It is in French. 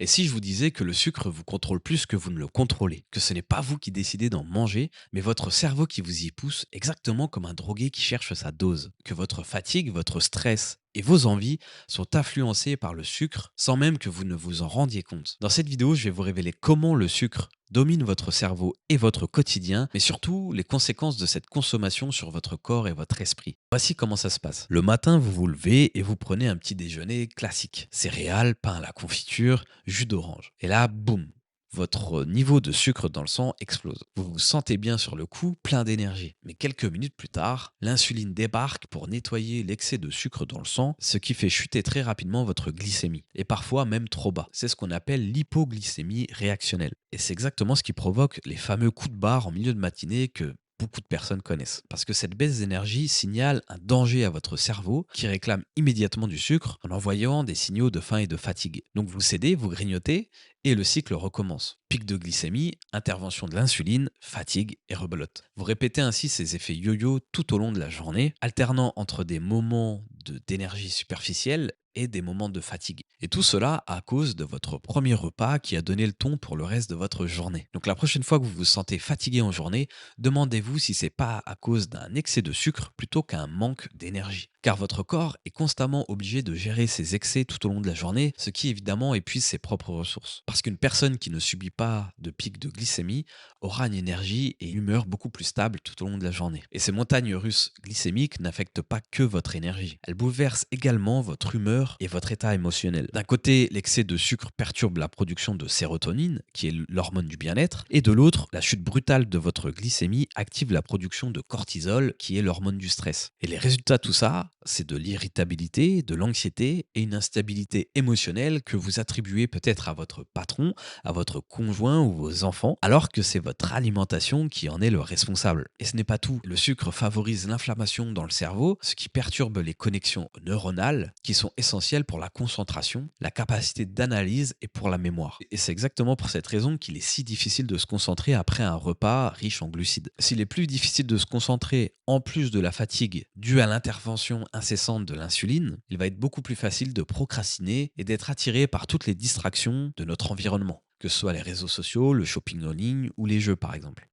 Et si je vous disais que le sucre vous contrôle plus que vous ne le contrôlez, que ce n'est pas vous qui décidez d'en manger, mais votre cerveau qui vous y pousse, exactement comme un drogué qui cherche sa dose, que votre fatigue, votre stress et vos envies sont influencés par le sucre sans même que vous ne vous en rendiez compte. Dans cette vidéo, je vais vous révéler comment le sucre domine votre cerveau et votre quotidien, mais surtout les conséquences de cette consommation sur votre corps et votre esprit. Voici comment ça se passe. Le matin, vous vous levez et vous prenez un petit déjeuner classique. Céréales, pain à la confiture, jus d'orange. Et là, boum, votre niveau de sucre dans le sang explose. Vous vous sentez bien sur le coup, plein d'énergie. Mais quelques minutes plus tard, l'insuline débarque pour nettoyer l'excès de sucre dans le sang, ce qui fait chuter très rapidement votre glycémie, et parfois même trop bas. C'est ce qu'on appelle l'hypoglycémie réactionnelle. Et c'est exactement ce qui provoque les fameux coups de barre en milieu de matinée que beaucoup de personnes connaissent. Parce que cette baisse d'énergie signale un danger à votre cerveau qui réclame immédiatement du sucre en envoyant des signaux de faim et de fatigue. Donc vous cédez, vous grignotez et le cycle recommence. Pic de glycémie, intervention de l'insuline, fatigue et rebelote. Vous répétez ainsi ces effets yo-yo tout au long de la journée, alternant entre des moments d'énergie superficielle et des moments de fatigue. Et tout cela à cause de votre premier repas qui a donné le ton pour le reste de votre journée. Donc la prochaine fois que vous vous sentez fatigué en journée, demandez-vous si c'est pas à cause d'un excès de sucre plutôt qu'un manque d'énergie. Car votre corps est constamment obligé de gérer ses excès tout au long de la journée, ce qui évidemment épuise ses propres ressources. Parce qu'une personne qui ne subit pas de pic de glycémie aura une énergie et une humeur beaucoup plus stable tout au long de la journée. Et ces montagnes russes glycémiques n'affectent pas que votre énergie. Elles bouleversent également votre humeur et votre état émotionnel. D'un côté, l'excès de sucre perturbe la production de sérotonine, qui est l'hormone du bien-être, et de l'autre, la chute brutale de votre glycémie active la production de cortisol, qui est l'hormone du stress. Et les résultats de tout ça, c'est de l'irritabilité, de l'anxiété et une instabilité émotionnelle que vous attribuez peut-être à votre patron, à votre conjoint ou vos enfants, alors que c'est votre alimentation qui en est le responsable. Et ce n'est pas tout. Le sucre favorise l'inflammation dans le cerveau, ce qui perturbe les connexions neuronales qui sont essentielles pour la concentration, la capacité d'analyse et pour la mémoire. Et c'est exactement pour cette raison qu'il est si difficile de se concentrer après un repas riche en glucides. S'il est plus difficile de se concentrer en plus de la fatigue due à l'intervention incessante de l'insuline, il va être beaucoup plus facile de procrastiner et d'être attiré par toutes les distractions de notre environnement, que ce soit les réseaux sociaux, le shopping en ligne ou les jeux par exemple.